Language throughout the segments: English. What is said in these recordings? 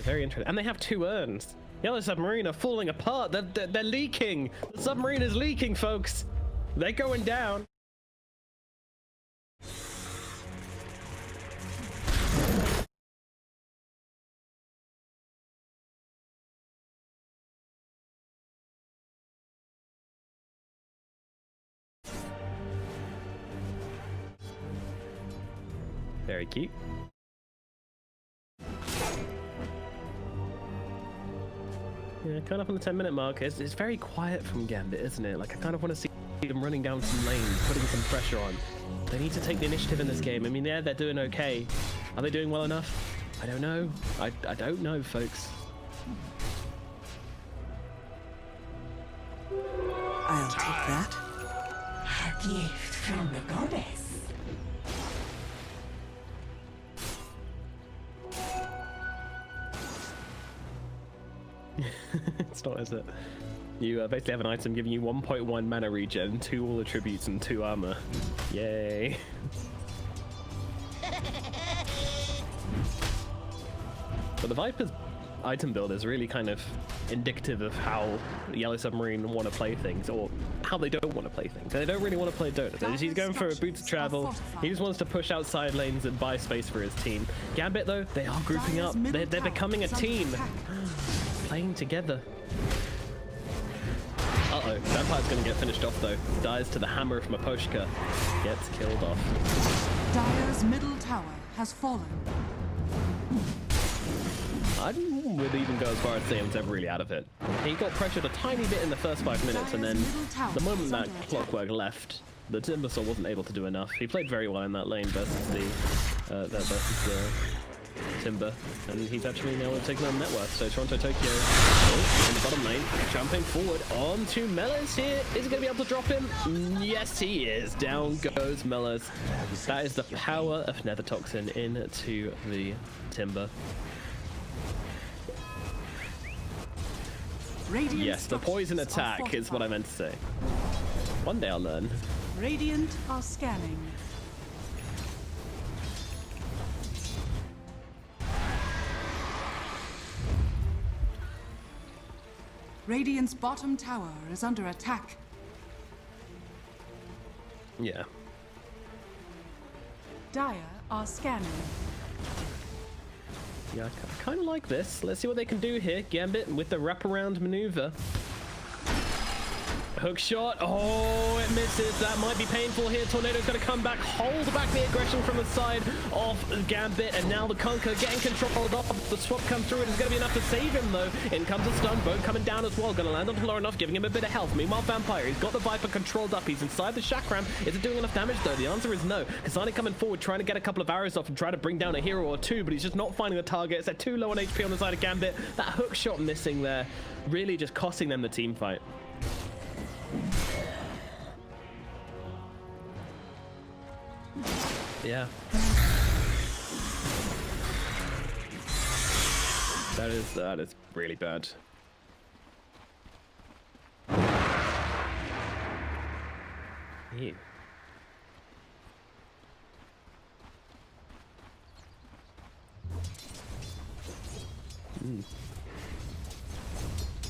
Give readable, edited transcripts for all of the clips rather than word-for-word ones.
Very interesting. And they have 2 urns. Yellow Submarine are falling apart. They're leaking. The submarine is leaking, folks. They're going down. Very cute. Yeah, kind of on the 10-minute mark. It's very quiet from Gambit, isn't it? Like, I kind of want to see them running down some lanes, putting some pressure on. They need to take the initiative in this game. I mean, yeah, they're doing okay. Are they doing well enough? I don't know. I don't know, folks. I'll take that. A gift from the goddess. It's not, is it? You basically have an item giving you 1.1 mana regen, 2 all attributes, and 2 armor. Yay. But the Viper's item build is really kind of indicative of how Yellow Submarine want to play things, or how they don't want to play things. They don't really want to play Dota. He's going for a boots of travel. He just wants to push outside lanes and buy space for his team. Gambit, though, they are grouping up. They're becoming a team. Playing together. Uh-oh, Vampire's gonna get finished off though. Dies to the hammer from Maposhka. Gets killed off. Dire's middle tower has fallen. I would even go as far as saying he's ever really out of it. He got pressured a tiny bit in the first 5 minutes, and then the moment that Clockwork left, the Timbersaw wasn't able to do enough. He played very well in that lane versus the Timber, and he's actually now taking on net worth. So Toronto Tokyo in the bottom lane, jumping forward onto Mellors here. Is he going to be able to drop him? Yes, he is. Down goes Mellors. That is the power of Nether Toxin into the Timber. Yes, the poison attack is what I meant to say. One day I'll learn. Radiant are scanning. Radiant's bottom tower is under attack. Yeah. Dire are scanning. Yeah, I kind of like this. Let's see what they can do here. Gambit with the wraparound maneuver. Hook shot. Oh, it misses. That might be painful here. Tornado's going to come back, hold back the aggression from the side of Gambit, and now the Conquer getting controlled off. The swap comes through. It is going to be enough to save him, though. In comes the stun. Boat coming down as well. Going to land on low enough, giving him a bit of health. Meanwhile, Vampire, he's got the Viper controlled up. He's inside the Chakram. Is it doing enough damage, though? The answer is no. Kasane coming forward, trying to get a couple of arrows off and try to bring down a hero or two, but he's just not finding the targets. They're too low on HP on the side of Gambit. That hook shot missing there, really just costing them the team fight. Yeah. That is really bad. Ew.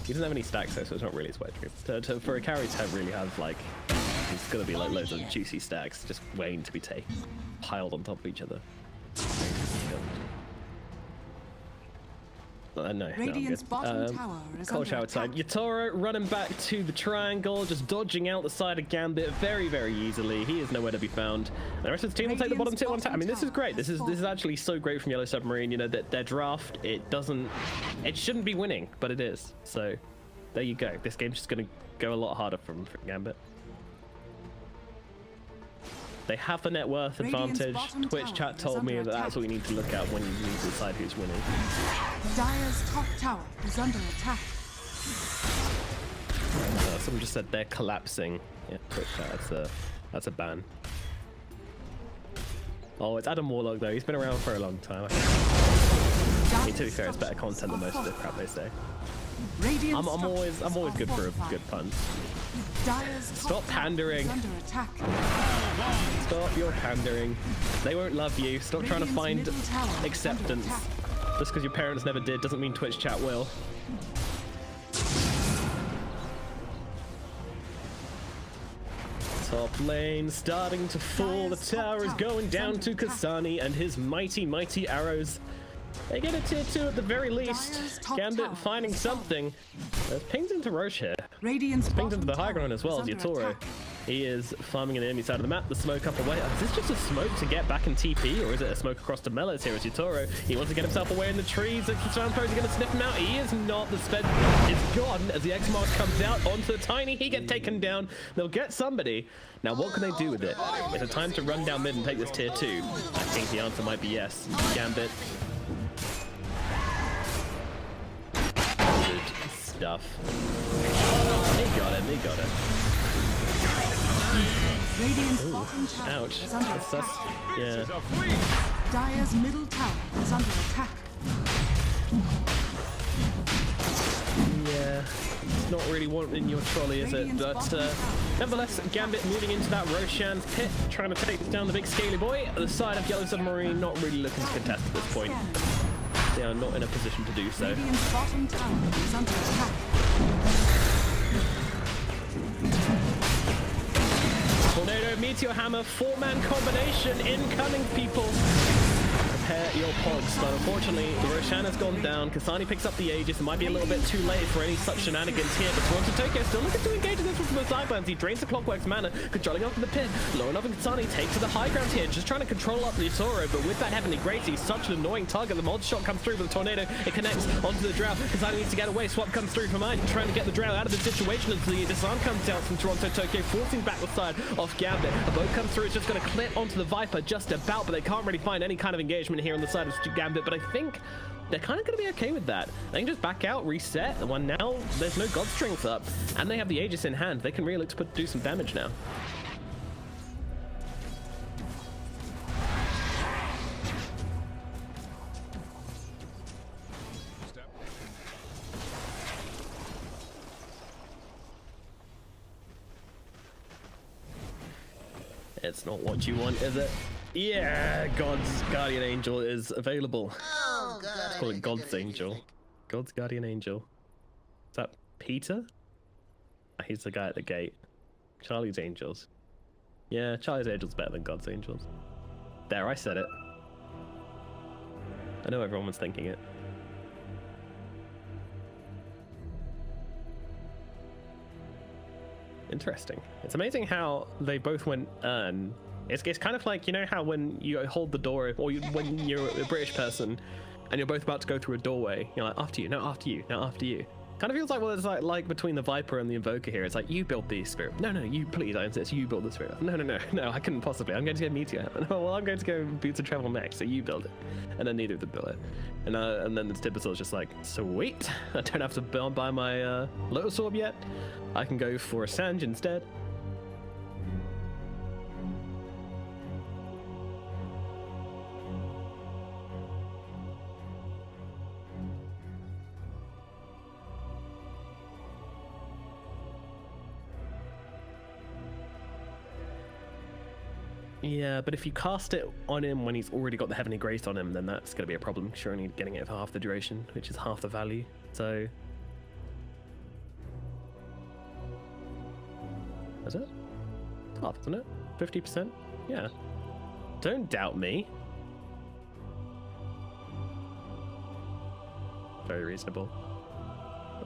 He doesn't have any stacks though, so it's not really his wet dream. For a carry to really have like, it's gonna be like loads of juicy stacks just waiting to be piled on top of each other. No, Radiant's bottom tower is Cold shower side. Yatoro running back to the triangle, just dodging out the side of Gambit very, very easily. He is nowhere to be found. And the rest of the team will take the bottom tier one tap. I mean, this is great. This is actually so great from Yellow Submarine. You know, that their draft, it shouldn't be winning, but it is. So there you go. This game's just going to go a lot harder from Gambit. They have the net worth advantage. Twitch chat told me that that's what you need to look at when you need to decide who's winning. Dire's top tower is under attack. Someone just said they're collapsing. Yeah, Twitch chat, that's a ban. Oh, it's Adam Warlock though. He's been around for a long time. I mean, to be fair, it's better content than most of the crap they say. I'm always good for a good pun. Stop pandering. Stop your pandering. They won't love you. Stop trying to find acceptance. Just because your parents never did doesn't mean Twitch chat will. Top lane starting to fall. The tower is going down to Kasani and his mighty, mighty arrows. They get a tier 2 at the very least. Gambit finding something. There's pings into Roche here. Pings into the high ground as well as Yatoro. He is farming on the enemy side of the map. The smoke up away. Is this just a smoke to get back in TP, or is it a smoke across the Melos here as Yatoro? He wants to get himself away in the trees. The Slam Pros are going to sniff him out. He is not. The sped is gone as the X-Mark comes out onto the Tiny. He gets taken down. They'll get somebody. Now, what can they do with it? Is it time to run down mid and take this tier 2? I think the answer might be yes. Gambit. Good stuff. He got him. He got it. Ooh, ouch. That's yeah. Dire's middle tower is under attack. Yeah, it's not really wanting your trolley, is it? But nevertheless, Gambit moving into that Roshan's pit, trying to take down the big scaly boy. The side of Yellow Submarine not really looking to contest at this point. They are not in a position to do so. Radiant's bottom tower is under attack. Tornado, Meteor Hammer, 4-man combination incoming, people. Prepare your pogs, but unfortunately, the Roshan has gone down. Kasani picks up the Aegis. It might be a little bit too late for any such shenanigans here, but Toronto Tokyo still looking to engage in this one from the sidelines. He drains the Clockwork's mana, controlling up to the pit. Low enough, and Kasani takes to the high ground here, just trying to control up the Toro, but with that Heavenly Grace, he's such an annoying target. The mod shot comes through with the Tornado. It connects onto the Drow. Kasani needs to get away. Swap comes through from Mine, trying to get the Drow out of the situation as the disarm comes down from Toronto Tokyo, forcing back the side off Gambit. A boat comes through. It's just going to clip onto the Viper just about, but they can't really find any kind of engagement here on the side of Gambit, but I think they're kind of going to be okay with that. They can just back out, reset, and when now there's no God Strength up, and they have the Aegis in hand, they can really look to do some damage now. It's not what you want, is it? Yeah, God's Guardian Angel is available. Oh, God. Let's call it God's Angel. God's Guardian Angel. Is that Peter? He's the guy at the gate. Charlie's Angels. Yeah, Charlie's Angels better than God's Angels. There, I said it. I know everyone was thinking it. Interesting. It's amazing how they both went earn. It's kind of like, you know how when you hold the door, or when you're a British person and you're both about to go through a doorway, you're like, after you, no, after you, no, after you. Kind of feels like what it's like between the Viper and the Invoker here. It's like, you build the spirit. No, you please, I insist, you build the spirit. No, I couldn't possibly. I'm going to go Meteor. No, well, I'm going to go Boots of Travel next, so you build it. And then neither of them build it. And then the Tibbersol's just like, sweet, I don't have to buy my Lotus Orb yet. I can go for a Sange instead. Yeah, but if you cast it on him when he's already got the Heavenly Grace on him, then that's going to be a problem. You're only getting it for half the duration, which is half the value. So... is it? It's half, isn't it? 50%? Yeah. Don't doubt me. Very reasonable.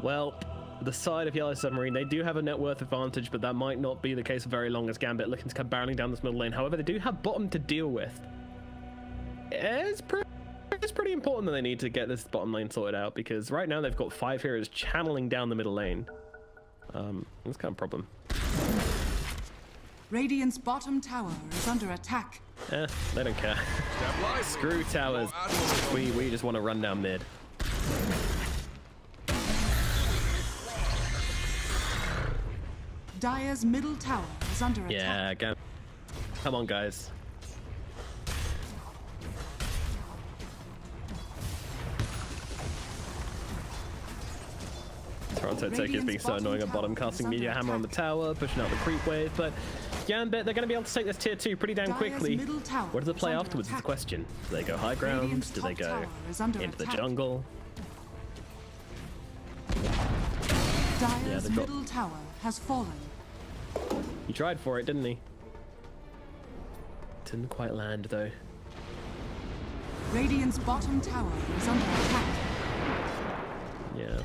Well... the side of Yellow Submarine, they do have a net worth advantage, but that might not be the case for very long as Gambit looking to come barreling down this middle lane. However, they do have bottom to deal with. It's pretty important that they need to get this bottom lane sorted out, because right now they've got 5 heroes channeling down the middle lane. That's kind of a problem. Radiant's bottom tower is under attack. They don't care. Screw towers. We just want to run down mid. Dire's middle tower is under attack. Yeah, again. Come on, guys. Toronto Tokyo is being so annoying at bottom, casting Meteor Hammer on the tower, pushing out the creep wave, but Gambit, they're going to be able to take this tier 2 pretty damn Dire's quickly. middle tower What does it play is under afterwards is the attack. question. Do they go high ground? Radiant's Do they top go tower is under into the attack. jungle? Dire's they've got- middle tower has fallen. He tried for it, didn't he? Didn't quite land, though. Radiant's bottom tower is under attack. Yeah.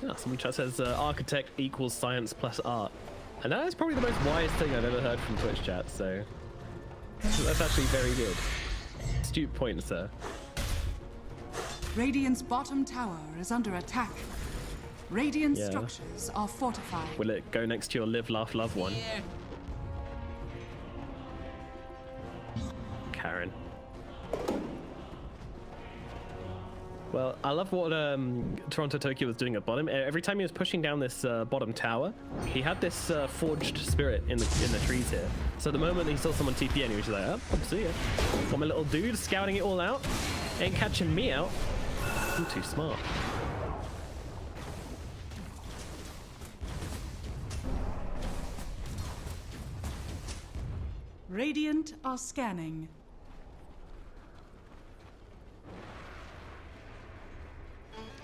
Yeah, someone chat says architect equals science plus art. And that is probably the most wise thing I've ever heard from Twitch chat, so that's actually very good. Astute point, sir. Radiant's bottom tower is under attack. Radiant Yeah. structures are fortified. Will it go next to your live, laugh, love one? Karen. Well, I love what Toronto Tokyo was doing at bottom. Every time he was pushing down this bottom tower, he had this forged spirit in the trees here. So the moment he saw someone TP in, he was just like, oh, see ya. Got my little dude scouting it all out. Ain't catching me out. I'm too smart. Radiant are scanning.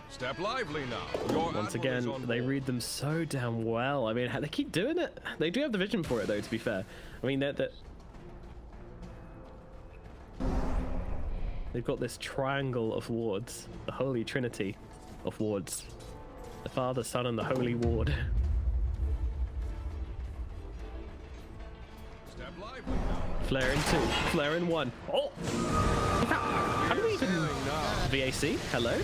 Step lively now. Your Once admiral is again, on they board. read them so damn well. I mean, they keep doing it. They do have the vision for it, though, to be fair. I mean, they've got this triangle of wards. The Holy Trinity of wards. The Father, Son, and the Holy Ward. Step lively now. Flare in 2. Flare in 1. Oh! How do we even... VAC? Hello?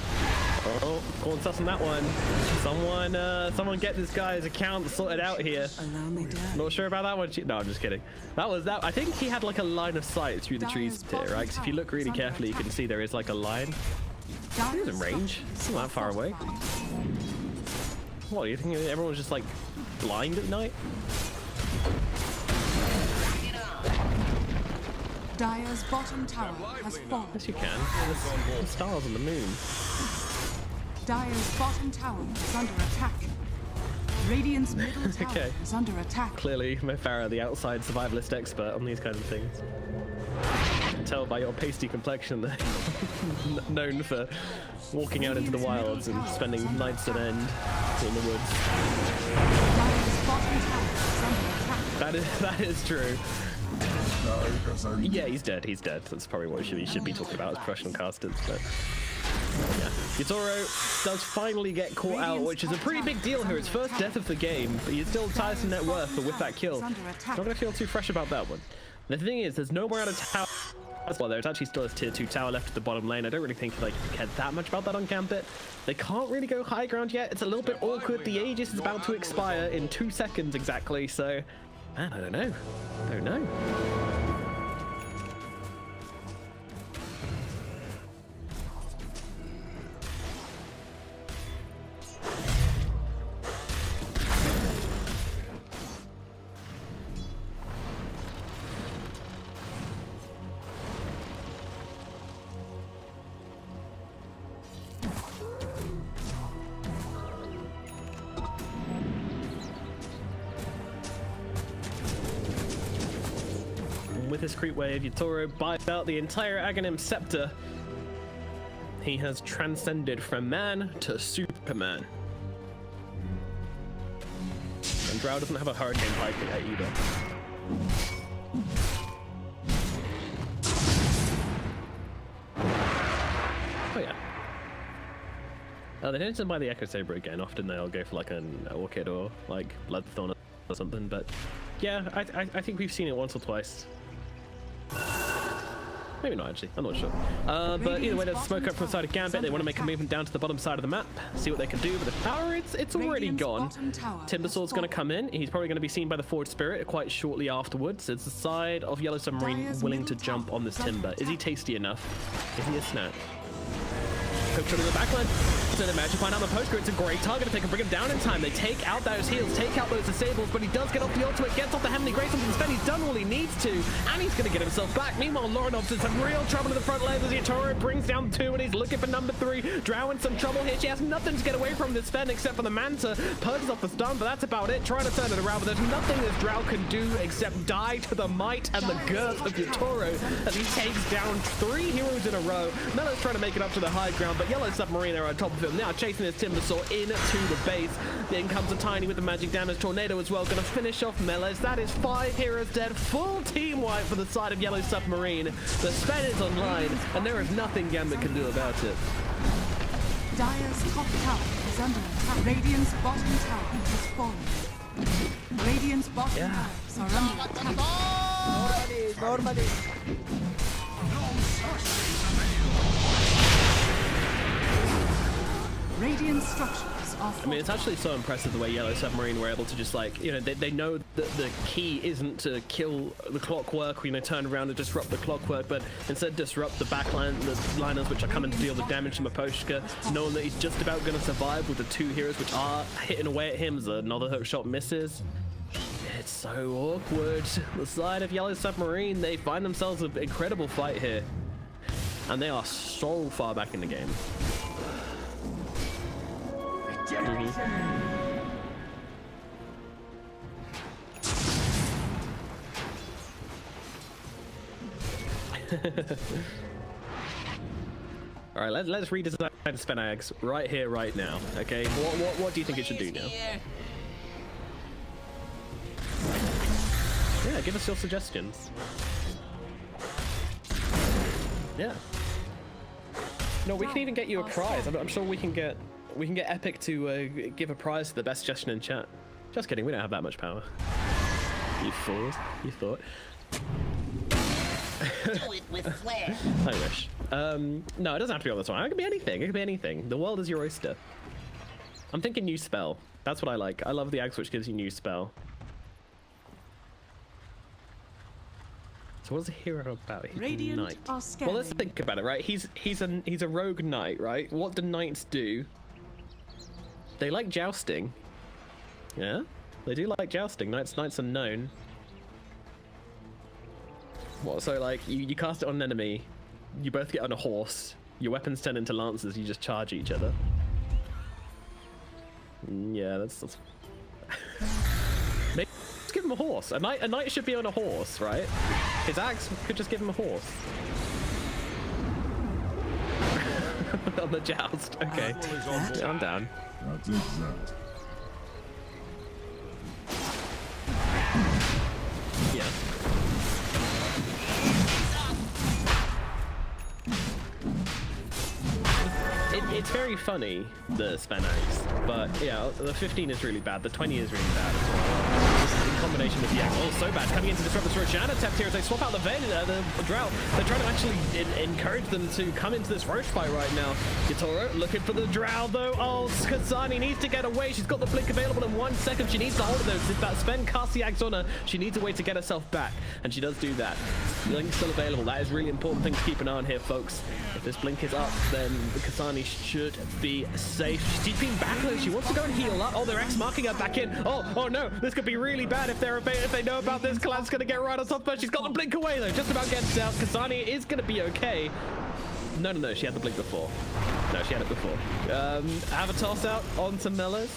Oh, going sus on that one. Someone get this guy's account sorted out here. A lonely death. Not sure about that one. No, I'm just kidding. That was that. I think he had like a line of sight through the trees here, right? 'Cause if you look really carefully, you can see there is like a line. He was in range. It's not that far away. What, you think everyone's just like blind at night? Dire's bottom tower has fallen. Yes, you can. There's stars on the moon. Dire's bottom tower is under attack. Radiant's middle tower Okay. is under attack. Clearly, Mefara, the outside survivalist expert on these kinds of things. I can tell by your pasty complexion that known for walking out into the wilds and spending nights at end in the woods. Dire's bottom tower is under attack. That is true. Yeah, he's dead. He's dead. That's probably what we should be talking about as professional casters. But yeah, Yatoro does finally get caught out, which is a pretty big deal here. His first death of the game, but he's still ties to net worth. But with that kill, not gonna feel too fresh about that one. The thing is, there's no more out of tower. Well, there's actually still a tier 2 tower left at the bottom lane. I don't really think like cared that much about that on Gambit. They can't really go high ground yet. It's a little bit awkward. The Aegis is about to expire in 2 seconds exactly. So, man, I don't know. I don't know. With his creep wave, Yatoro buys out the entire Aghanim scepter. He has transcended from man to Superman. And Drow doesn't have a hurricane pike yet either. Oh yeah. They tend to buy the Echo Saber again. Often they'll go for like an Orchid or like Bloodthorn or something. But yeah, I think we've seen it once or twice. Maybe not actually, I'm not sure. But either way, there's smoke up from the side of Gambit. They want to make a movement down to the bottom side of the map, see what they can do. But the power, it's already gone. Timbersaul's going to come in. He's probably going to be seen by the Forge Spirit quite shortly afterwards. It's the side of Yellow Submarine willing to jump on this Timber. Is he tasty enough? Is he a snack? Hook shot in the backline. So they manage to find out the poster. It's a great target if they can bring him down in time. They take out those heals, take out those disables, but he does get off the ultimate, gets off the Heavenly Grace onto the Sven. He's done all he needs to, and he's going to get himself back. Meanwhile, Lorenov's in some real trouble in the front lane as Yatoro brings down 2, and he's looking for number 3. Drow in some trouble here. She has nothing to get away from this Sven except for the Manta. Purges off the stun, but that's about it. Trying to turn it around, but there's nothing this Drow can do except die to the might and the girth of Yatoro as he takes down 3 heroes in a row. Melo's trying to make it up to the high ground, but Yellow Submarine are on top of him now, chasing his Timbersaw into the base. Then comes a Tiny with the magic damage tornado as well, gonna finish off Melos. That is 5 heroes dead, full team wipe for the side of Yellow Submarine. The Sven is online, and there is nothing Gambit can do about it. Dire's top tower is under attack. Radiant's bottom tower has fallen. Radiant's bottom towers are under attack. Normally. Radiant structures are I mean, it's actually so impressive the way Yellow Submarine were able to just, like, you know, they know that the key isn't to kill the clockwork, you know, turn around and disrupt the clockwork, but instead disrupt the backline, the liners which are coming to deal the damage to Maposhka, knowing that he's just about going to survive with the 2 heroes which are hitting away at him as another hook shot misses. It's so awkward. The side of Yellow Submarine, they find themselves an incredible fight here, and they are so far back in the game. All right, let's redesign Spenags right here, right now. Okay, what do you think it should do now? Yeah, give us your suggestions. Yeah. No, we can even get you a prize. I'm sure we can get Epic to give a prize to the best suggestion in chat. Just kidding, we don't have that much power. You fools. You thought. Do it with flair. I wish. No, it doesn't have to be all the time. It can be anything. It can be anything. The world is your oyster. I'm thinking new spell. That's what I like. I love the axe which gives you new spell. So what is a hero about? He's a knight. Well, let's think about it, right? He's a rogue knight, right? What do knights do? They like jousting. Yeah, they do like jousting. Knights are known. What? So like you cast it on an enemy, you both get on a horse. Your weapons turn into lances. You just charge each other. Yeah, that's... Maybe let's give him a horse. A knight should be on a horse, right? His axe could just give him a horse. On the joust. Okay, I'm down. That's exact. Yeah. It's very funny, the Sven axe, but yeah, the 15 is really bad, the 20 is really bad as well. Just in combination with the axe, oh, so bad. Coming into disrupt this Roshan attempt here as they swap out the Drow. They're trying to actually encourage them to come into this Roche fight right now. Yatoro looking for the Drow though. Oh, Kasani needs to get away. She's got the blink available in 1 second. She needs to hold it though. If that Sven casts the axe on her, she needs a way to get herself back, and she does do that. Blink's still available. That is a really important thing to keep an eye on here, folks. If this blink is up, then Kasani should be safe. She's deeping back though. She wants to go and heal up. Oh, they're X marking her back in. Oh no, this could be really bad if they know about this. Kalad's gonna get right on top of her. She's got the blink away though. Just about gets out. Kasani is gonna be okay. No, she had the blink before. No, she had it before. Have a toss out onto Melos.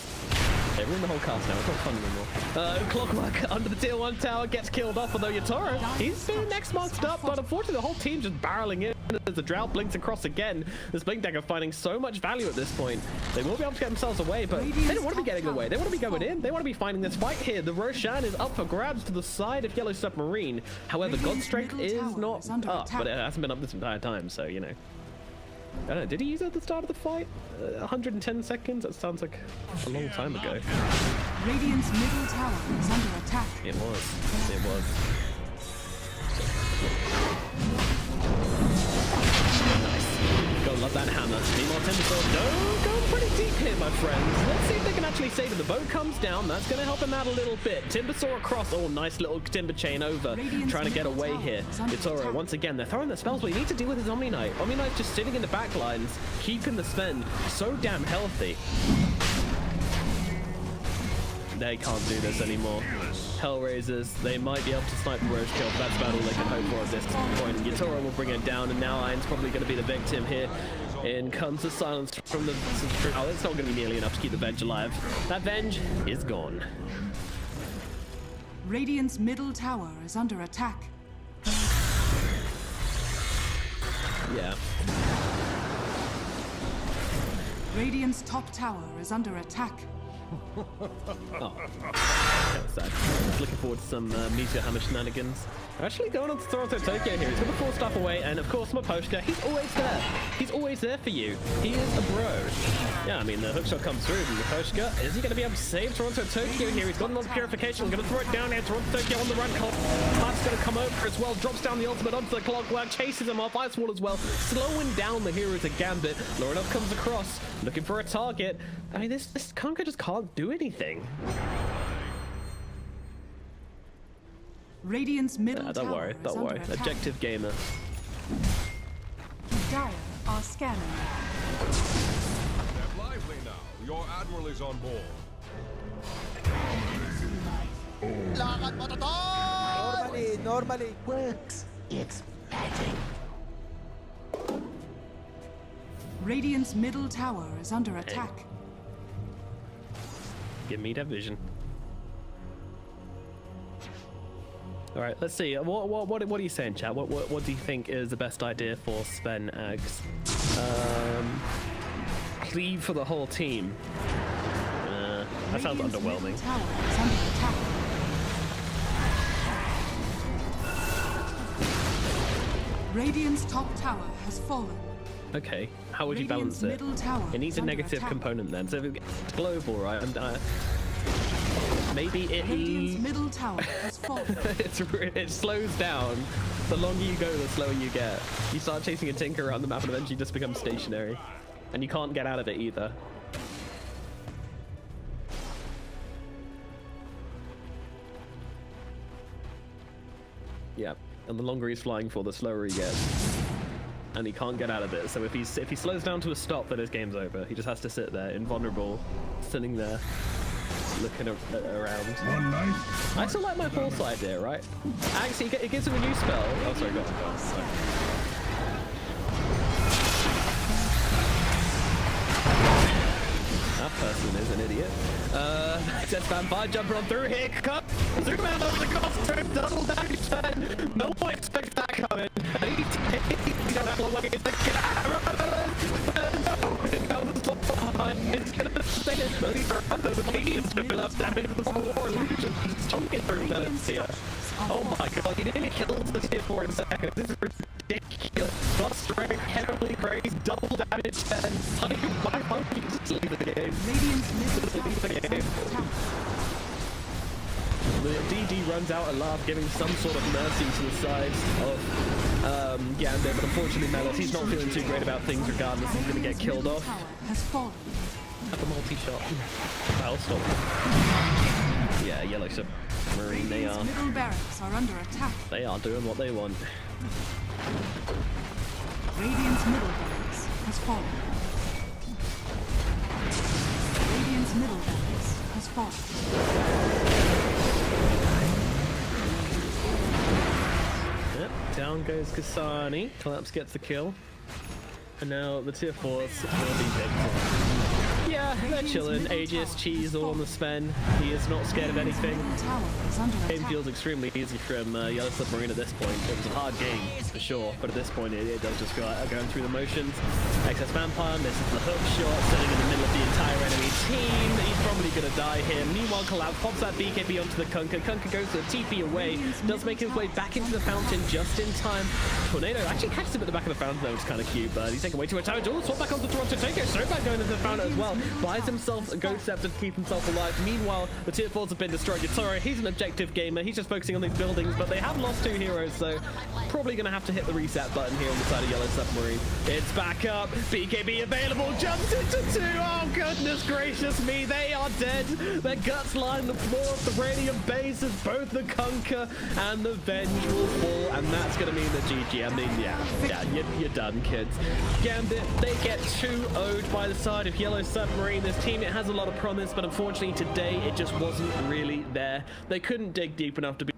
They ruined the whole cast now. It's not fun anymore. Clockwork under the tier 1 tower gets killed off, although Yatoro, he's being next marked up, but unfortunately the whole team's just barreling in as the Drow blinks across again. This blink dagger finding so much value at this point. They will be able to get themselves away, but they don't want to be getting away. They want to be going in. They want to be finding this fight here. The Roshan is up for grabs to the side of Yellow Submarine. However, God's Strength is not up, but it hasn't been up this entire time, so, you know. I don't know, did he use it at the start of the fight? 110 seconds? That sounds like a long time ago. Radiant's middle tower is under attack. It was. Nice. Got Love that hammer. Meanwhile, Timbersaw go pretty deep here, my friends. Let's see if they can actually save it. The boat comes down. That's going to help him out a little bit. Timbersaw across. Oh, nice little timber chain over. Trying to get away here. Yatoro, once again, they're throwing the spells, but he needs to deal with his Omni Knight. Omni Knight's just sitting in the back lines, keeping the spend so damn healthy. They can't do this anymore. Hellraisers, they might be able to snipe the Roach kill, but that's about all they can hope for at this point. Yatoro will bring it down, and now Iron's probably going to be the victim here. In comes the silence from the... Oh, it's not going to be nearly enough to keep the Venge alive. That Venge is gone. Radiant's middle tower is under attack. Yeah. Radiant's top tower is under attack. Oh, that's sad. Looking forward to some Meteor Hammer shenanigans. Actually going on to Toronto Tokyo here. He's going to force stuff away, and of course, Maposhka, he's always there. He's always there for you. He is a bro. Yeah, I mean, the hookshot comes through. Maposhka, is he going to be able to save Toronto Tokyo here? He's got another purification. Going to throw it down here. Toronto Tokyo on the run. Clark's going to come over as well. Drops down the ultimate onto the Clockwork. Chases him off. Ice Wall as well. Slowing down the hero to Gambit. Lorinov comes across, looking for a target. I mean, this Conker just can't do anything. Radiant's middle Don't worry, don't worry. Objective gamer. Dire are scanning. Step lively now. Your admiral is on board. Normally. Works. It's magic. Radiant's middle tower is under attack. Give me that vision. All right, let's see. What are you saying, chat? What do you think is the best idea for Sven Ags? Cleave for the whole team. That sounds Radiant's underwhelming. middle tower is under attack. Radiant's top tower has fallen. Okay, how would you Radiant's balance it? middle tower It needs is a under negative attack. component then. So if it's global, right? And maybe Radiant's middle tower has fallen. it slows down. The longer you go, the slower you get. You start chasing a tinker around the map and eventually you just become stationary. And you can't get out of it either. Yeah, and the longer he's flying for, the slower he gets. And he can't get out of it. So if he slows down to a stop, then his game's over. He just has to sit there, invulnerable, sitting there, looking around. I still like my pulse idea, right? Actually, it gives him a new spell. Oh, sorry, go on. Sorry. That person is an idiot. Just vampire jumper on through here. Cut. Superman over the cost turn. Double damage turn. No one expects that coming. And he's gonna look like it's the camera. It's gonna stay in the front of the keys to build up damage with some more illusions. Just chunking through minutes here. Oh my god, he nearly killed the tier 4 in seconds. This is ridiculous. Plus strength, heavily praised, double damage, and why can't you just leave the game? Radiant's middle tower Leave the is game. under attack. The DD runs out a laugh, giving some sort of mercy to the sides of Gambit, but unfortunately Melos, he's not feeling too great about things regardless. He's going to get killed Middle off. tower has fallen. Have a multi-shot. I'll stop. Yeah, Yellow Submarine, they Radiant's are. middle barracks are under attack. They are doing what they want. Radiant's middle barracks has fallen. Radiant's middle barracks has fallen. Yep, down goes Kasani. Collapse gets the kill. And now the tier 4s will be victim. Yeah, they're chilling. Aegis, Cheese, all on the spend. He is not scared of anything. Middle tower is under Game attack. feels extremely easy from Yellow Submarine at this point. It was a hard game, for sure, but at this point it does just go going through the motions. Excess Vampire misses the hook shot, sitting in the middle of the entire enemy team. He's probably going to die here. Meanwhile, Collapse pops that BKB onto the Kunker. Kunker goes to the TP away, does make his way back into the fountain just in time. Tornado actually catches him at the back of the fountain, though, which is kind of cute, but he's taken way too much time. Oh, swap back onto Toronto Tokyo. So back going into the fountain as well. buys himself a Ghost Scepter to keep himself alive. Meanwhile, the tier 4s have been destroyed. Yatoro, he's an objective gamer. He's just focusing on these buildings, but they have lost 2 heroes, so probably going to have to hit the reset button here on the side of Yellow Submarine. It's back up. BKB available. Jumps into 2. Oh, goodness gracious me. They are dead. Their guts line the floor of the Radiant base as both the Conquer and the Venge will fall, and that's going to mean the GG. I mean, yeah, you're done, kids. Gambit, they get 2-0'd by the side of Yellow Submarine. This team, it has a lot of promise, but unfortunately today it just wasn't really there. They couldn't dig deep enough to be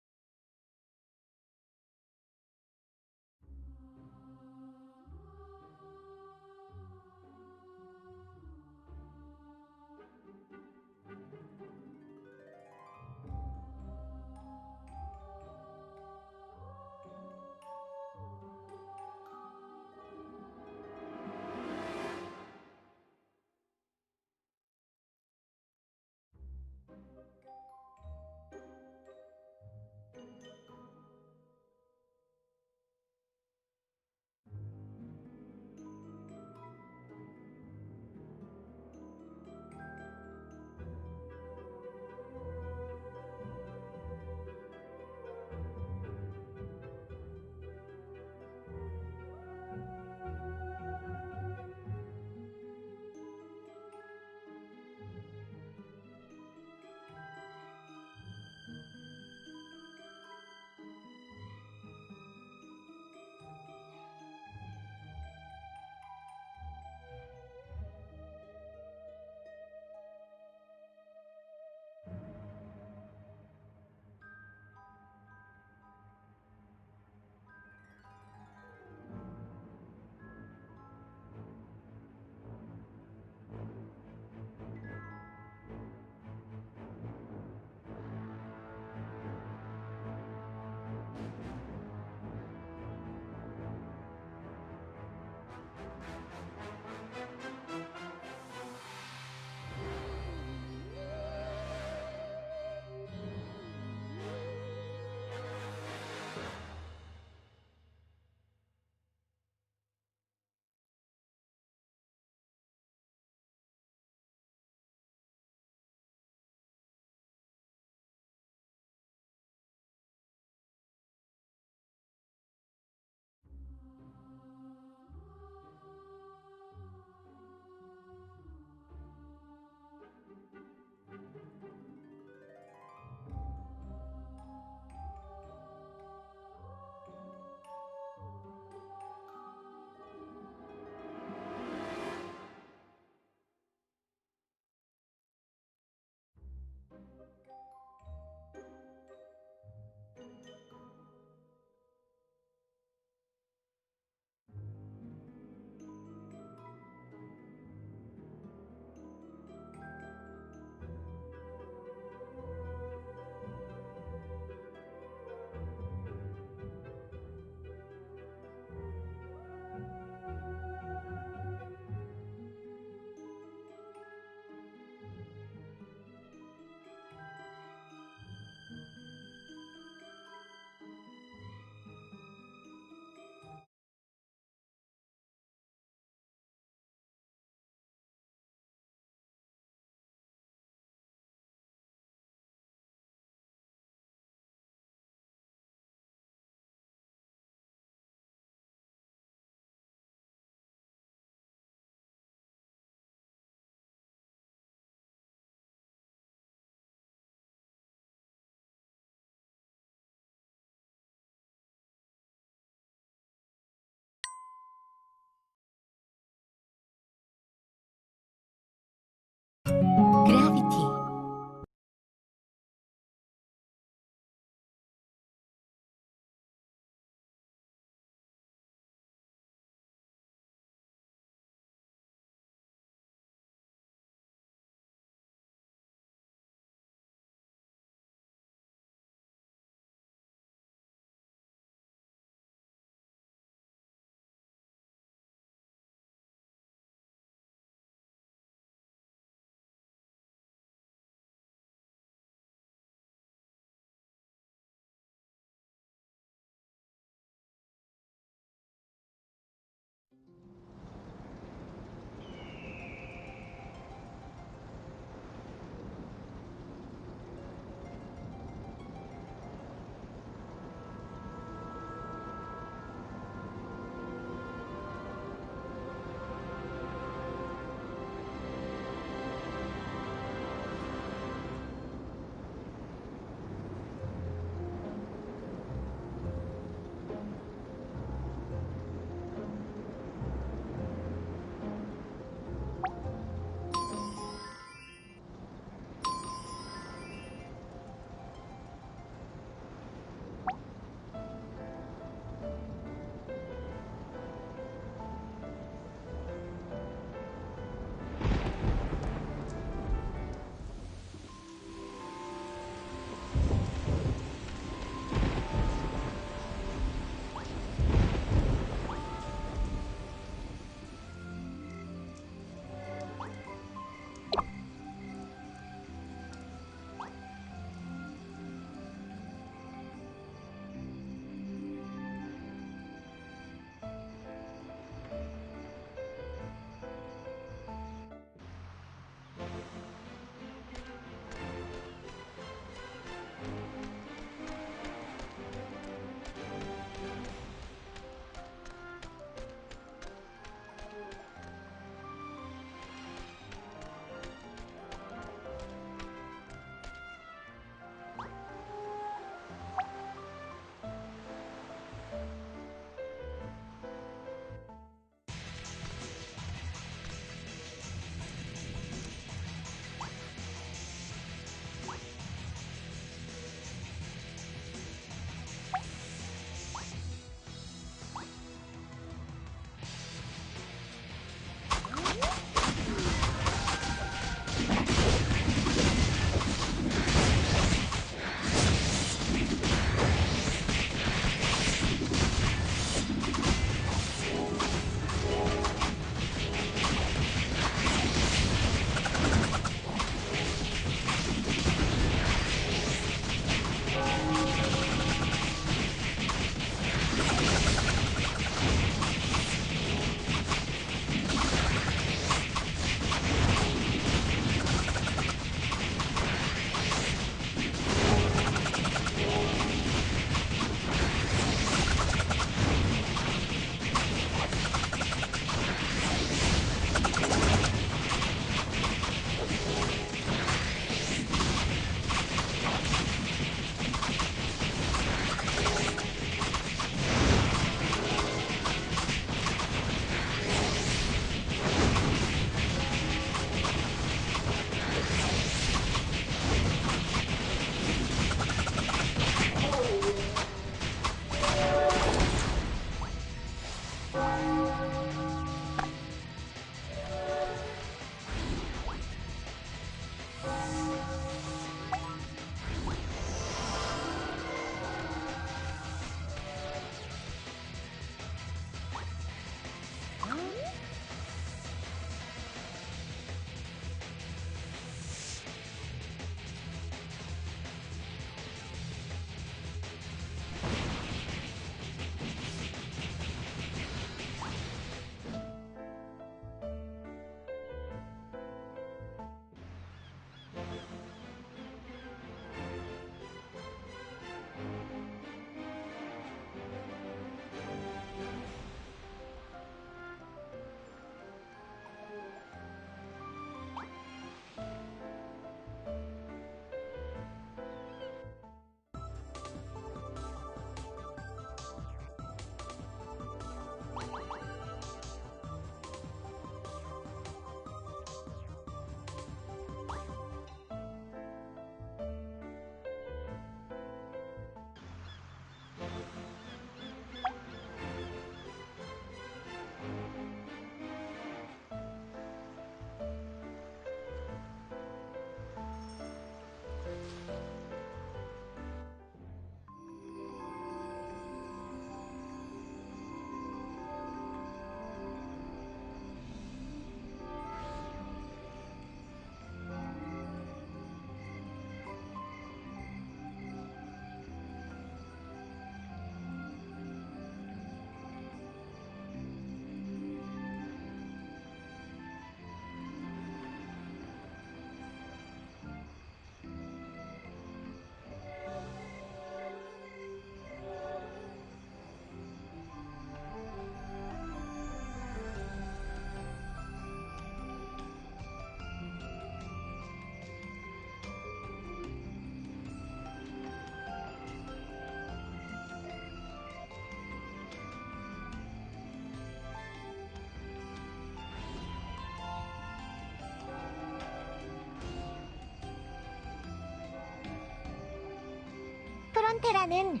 상태라는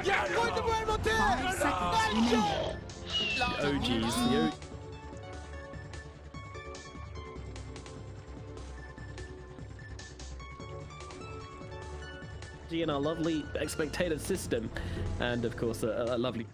5 seconds remaining. The OGs, the OGs. In our lovely expectator system, and of course a lovely